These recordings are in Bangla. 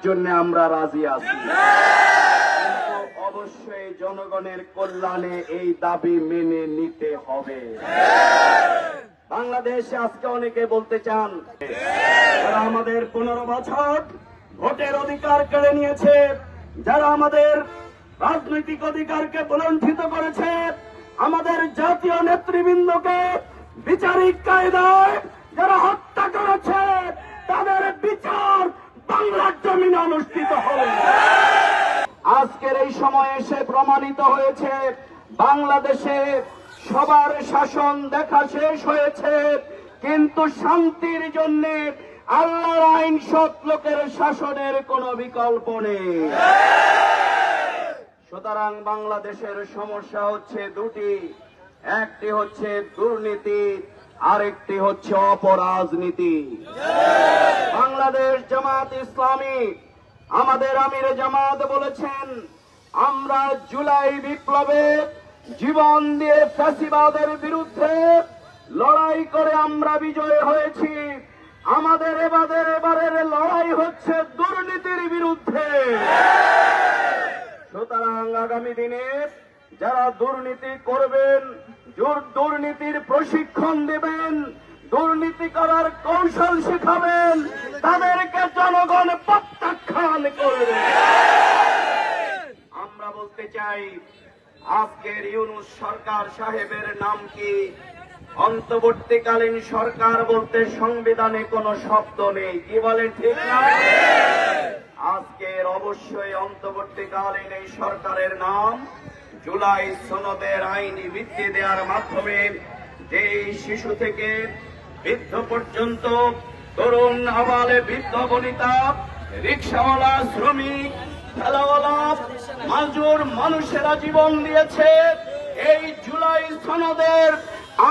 জন্য আমরা রাজি আছি, কিন্তু অবশ্যই জনগণের কল্যাণে এই দাবি মেনে নিতে হবে। বাংলাদেশে আজকে অনেকে বলতে চান, যারা আমাদের 15 বছর ভোটের অধিকার কেড়ে নিয়েছে, যারা আমাদের রাজনৈতিক অধিকারকে বঞ্চিত করেছে, আমাদের জাতীয় নেতৃবৃন্দকে বিচারিক কায়দায় যারা হত্যা করেছে, তাদের বিচার বাংলার জমিনে অনুষ্ঠিত হবে। আজকের এই সময়ে এসে প্রমাণিত হয়েছে বাংলাদেশে সবার শাসন দেখা শেষ হয়েছে, কিন্তু শান্তির জন্য আল্লাহর আইন সৎ লোকের শাসনের কোনো বিকল্প নেই। সুতরাং বাংলাদেশের সমস্যা হচ্ছে দুটি, একটি হচ্ছে দুর্নীতি, আরেকটি হচ্ছে অপরাজনীতি। বাংলাদেশ জামাত ইসলামী, আমাদের আমির জামাত বলেছেন, আমরা জুলাই বিপ্লবে জীবন দিয়ে ফ্যাসিবাদের বিরুদ্ধে লড়াই করে আমরা বিজয় হয়েছি। আমাদের এবারের লড়াই হচ্ছে দুর্নীতির বিরুদ্ধে। সুতরাং আগামী দিনে যারা দুর্নীতি করবেন, দুর্নীতির প্রশিক্ষণ দেবেন, দুর্নীতি করার কৌশল শেখাবেন, তাদেরকে জনগণ প্রত্যাখ্যান করবে। আমরা বলতে চাই, আজকের ইউনূস সরকার সাহেবের নাম কি? অন্তর্বর্তীকালীন সরকার বলতে সংবিধানে কোনো শব্দ নেই, কি বলেন ঠিক না? আজকের অবশ্যই অন্তর্বর্তীকালীন এই সরকারের নাম জুলাই সনদের আইনি ভিত্তি দেওয়ার মাধ্যমে যেই শিশু থেকে বৃদ্ধ পর্যন্ত, তরুণ আবালে বৃদ্ধ বনিতা, রিক্সাওয়ালা, শ্রমিক, ঠেলাওয়ালা, মাজুর মানুষেরা জীবন দিয়েছে, এই জুলাই সনদের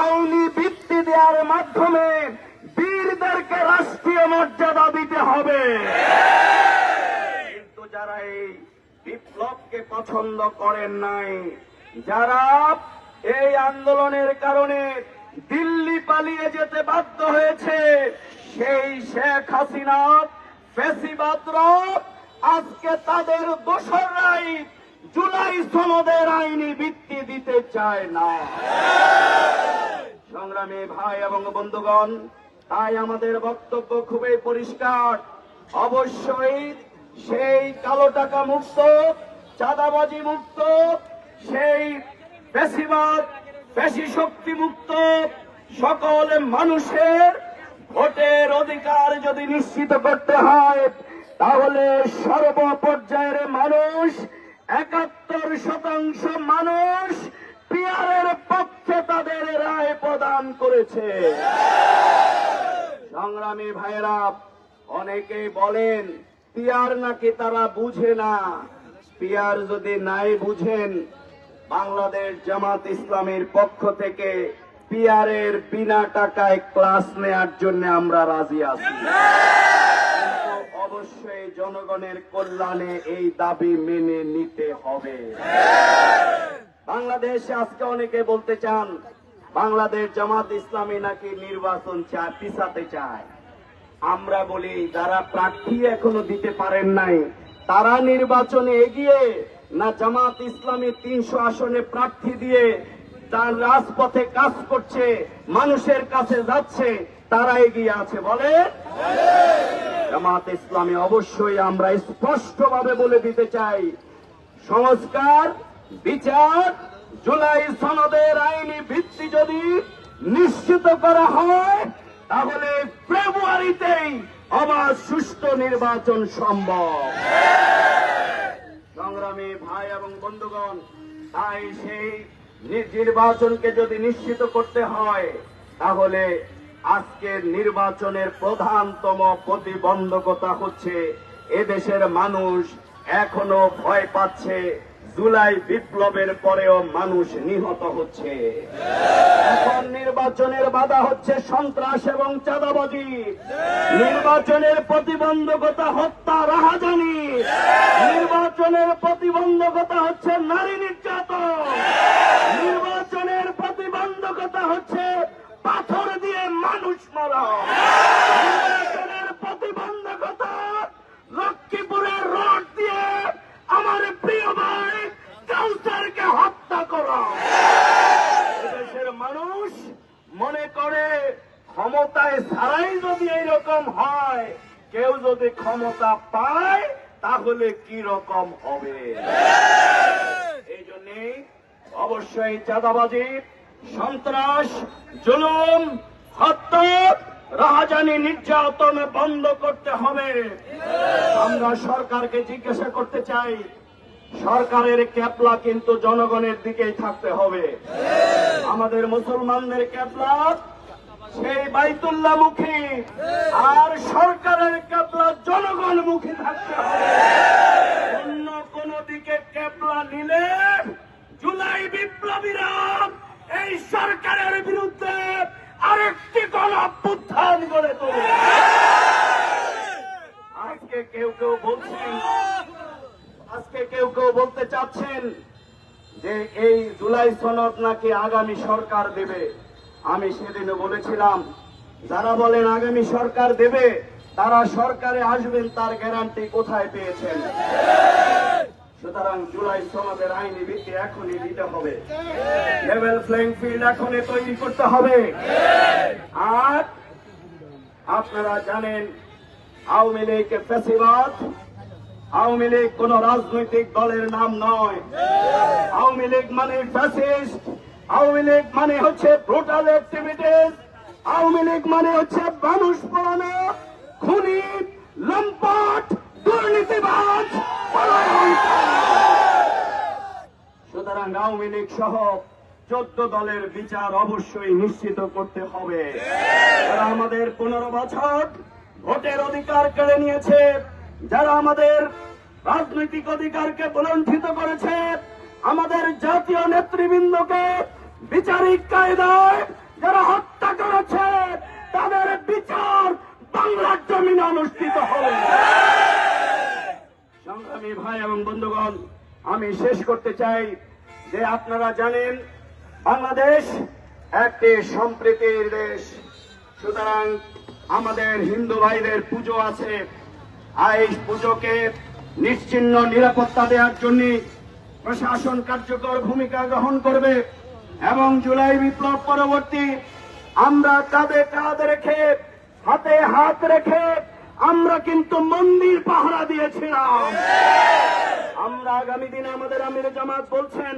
আইনি ভিত্তি দেওয়ার মাধ্যমে বীরদেরকে রাষ্ট্রীয় মর্যাদা দিতে হবে। কিন্তু যারা এই বিপ্লবকে পছন্দ করেন নাই, যারা এই আন্দোলনের কারণে দিল্লি পালিয়ে যেতে বাধ্য হয়েছে, সেই শেখ হাসিনা ফ্যাসিবাদরা আজকে তাদের দোসররাই জুলাই সনদের আইনি ভিত্তি দিতে চায় না। সংগ্রামী ভাই এবং বন্ধুগণ, তাই আমাদের বক্তব্য খুবই পরিষ্কার। অবশ্যই সেই কালো টাকা মুক্ত, চাঁদাবাজি মুক্ত, সেই ফ্যাসিবাদ, ফ্যাসি শক্তি মুক্ত সকল মানুষের ভোটের অধিকার যদি নিশ্চিত করতে হয়, তাহলে সর্বপর্যায়ের মানুষ, 71% মানুষ পিয়ারের পক্ষে তাদের রায় প্রদান করেছে। সংগ্রামী ভাইরা, অনেকেই বলেন পিয়ার নাকি তারা বুঝে না। পিয়ার যদি নাই বুঝেন, বাংলাদেশ জামাত ইসলামের পক্ষ থেকে পিয়ারের বিনা টাকায় ক্লাস নেয়ার জন্য আমরা রাজি আছি, কিন্তু অবশ্যই জনগণের কল্যাণে এই দাবি মেনে নিতে হবে। বাংলাদেশে আজকে অনেকে বলতে চান, বাংলাদেশ জামাত ইসলামী নাকি নির্বাচন পিছাতে চায়। আমরা বলি, যারা প্রার্থী এখনো দিতে পারেন নাই, তারা নির্বাচনে এগিয়ে না জামাত ইসলামী 300 আসনে প্রার্থী দিয়ে তার রাজপথে কাজ করছে, মানুষের কাছে যাচ্ছে, তারা এগিয়ে আছে? বলে জামাত ইসলামী অবশ্যই আমরা স্পষ্টভাবে বলে দিতে চাই, সংস্কার, বিচার, জুলাই সনদের আইনি ভিত্তি যদি নিশ্চিত করা হয়, তাহলে ফেব্রুয়ারিতেই আবার সুষ্ঠু নির্বাচন সম্ভব। সংগ্রামী ভাই এবং বন্ধুগণ, তাই সেই নির্বাচনকে যদি নিশ্চিত করতে হয়, তাহলে আজকের নির্বাচনের প্রধানতম প্রতিবন্ধকতা হচ্ছে এদেশের মানুষ এখনো ভয় পাচ্ছে। জুলাই বিপ্লবের পরেও মানুষ নিহত হচ্ছে। এখন নির্বাচনের বাধা হচ্ছে সন্ত্রাস এবং চাঁদাবাজি, নির্বাচনের প্রতিবন্ধকতা হত্যা, রাহাজানি, নির্বাচনের প্রতিবন্ধকতা হচ্ছে নারী নির্যাতন, নির্বাচনের প্রতিবন্ধকতা হচ্ছে পাথর দিয়ে মানুষ মারা, নির্বাচনের প্রতিবন্ধকতা লক্ষ্মীপুরে যদি ক্ষমতা পায় তাহলে কি রকম হবে। এই জন্যে অবশ্যই চাঁদাবাজি, সন্ত্রাস, জুলুম, হত্যা, রাহাজানি, নির্যাতন বন্ধ করতে হবে। আমরা সরকারকে জিজ্ঞাসা করতে চাই, সরকারের ক্যাপলা কিন্তু জনগণের দিকেই থাকতে হবে। আমাদের মুসলমানদের ক্যাপলা সেই বাইতুল্লাহ মুখী, আর সরকারের ক্যাপলা জনগণ মুখী থাকতে হবে। অন্য কোন দিকে ক্যাপলা নিলে জুলাই বিপ্লবীরা এই সরকারের বিরুদ্ধে আরেকটি গণ অভ্যুত্থান গড়ে তোলে। আজকে কেউ কেউ বলতে চাচ্ছেন যে এই জুলাই সনদ নাকি আগামী সরকার দেবে। আমি সেদিনও বলেছিলাম, যারা বলেন আগামী সরকার দেবে তারা সরকারে আসবেন তার গ্যারান্টি কোথায় পেয়েছেন? সুতরাং জুলাই সনদের আইনি ভিত্তি এখনই দিতে হবে, লেভেল প্লেইং ফিল্ড এখনই তৈরি করতে হবে। আর আপনারা জানেন আওয়ামী লীগ ফ্যাসিবাদ, আওয়ামী লীগ কোন রাজনৈতিক দলের নাম নয়। আওয়ামী লীগ মানে ফ্যাসিস্ট, আওয়ামী লীগ মানে হচ্ছে ব্রুটাল অ্যাক্টিভিটিস, আওয়ামী লীগ মানে হচ্ছে মানুষ পোড়ানো, খুনি, লম্পট, দুর্নীতিবাজ। সুতরাং আওয়ামী লীগ সহ 14 দলের বিচার অবশ্যই নিশ্চিত করতে হবে। যারা আমাদের 15 বছর ভোটের অধিকার কেড়ে নিয়েছে, যারা আমাদের রাজনৈতিক অধিকারকে বলণ্ঠিত করেছে, আমাদের জাতীয় নেতৃবৃন্দকে বিচারিক কায়দায় যারা হত্যা করেছে, তাদের বিচার বাংলার জমিনে অনুষ্ঠিত হবে। সংগ্রামী ভাই এবং বন্ধুগণ, আমি শেষ করতে চাই যে আপনারা জানেন বাংলাদেশ একটি সম্প্রীতির দেশ। সুতরাং আমাদের হিন্দু ভাইদের পুজো আছে, এই পুজোকে নিশ্চিহ্ন নিরাপত্তা দেওয়ার জন্য প্রশাসন কার্যকর ভূমিকা গ্রহণ করবে। এবং জুলাই বিপ্লব পরবর্তী আমরা কাঁধে কাঁধ রেখে, হাতে হাত রেখে আমরা কিন্তু মন্দির পাহারা দিয়েছিলাম। আমরা আগামী দিনে আমাদের আমির জামাত বলছেন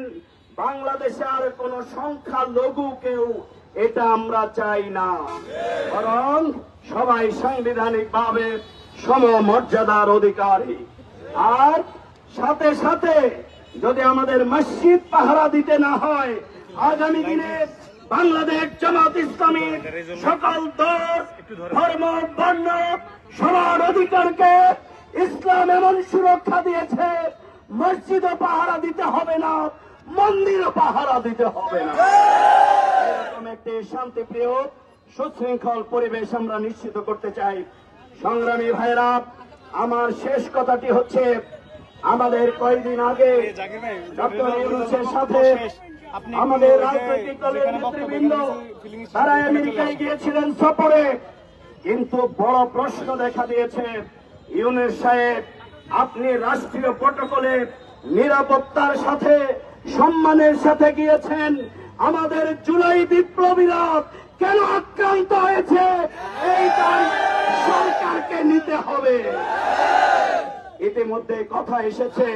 বাংলাদেশে আর কোন সংখ্যালঘু কেউ এটা আমরা চাই না, বরং সবাই সাংবিধানিক ভাবে সমমর্যাদার অধিকারী। আর সাথে সাথে যদি আমাদের মসজিদ পাহারা দিতে না হয়, আগামী দিনে বাংলাদেশ জামাত ইসলামী সকল দল, ধর্ম, বর্ণ সবার অধিকারকে ইসলাম এমন সুরক্ষা দিয়েছে, মসজিদও পাহারা দিতে হবে না, মন্দিরও পাহারা দিতে হবে না। এরকম একটি শান্তিপ্রিয় সুশৃঙ্খল পরিবেশ আমরা নিশ্চিত করতে চাই। সংগ্রামী ভাইরা, আমার শেষ কথাটি হচ্ছে, আমাদের কয়েকদিন আগে ডক্টর ইউনূসের সাথে আমাদের রাজনৈতিক দলের নেতৃবৃন্দ তারা আমেরিকায় গিয়েছিলেন সফরে, কিন্তু বড় প্রশ্ন দেখা দিয়েছে। ইউনূস সাহেব, আপনি রাষ্ট্রীয় প্রটোকলে নিরাপত্তার সাথে সম্মানের সাথে গিয়েছেন, আমাদের জুলাই বিপ্লবীরা কেন আক্রান্ত হয়েছে এইটা সরকারকে নিতে হবে। ইতিমধ্যে কথা এসেছে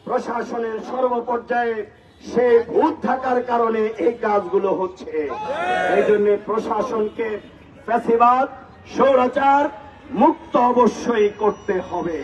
প্রশাসনের সর্বপর্যায়ে সে ভূত থাকার কারণে এই কাজগুলো হচ্ছে। এই জন্য প্রশাসনকে ফ্যাসিবাদ, স্বৈরাচার মুক্ত অবশ্যই করতে হবে।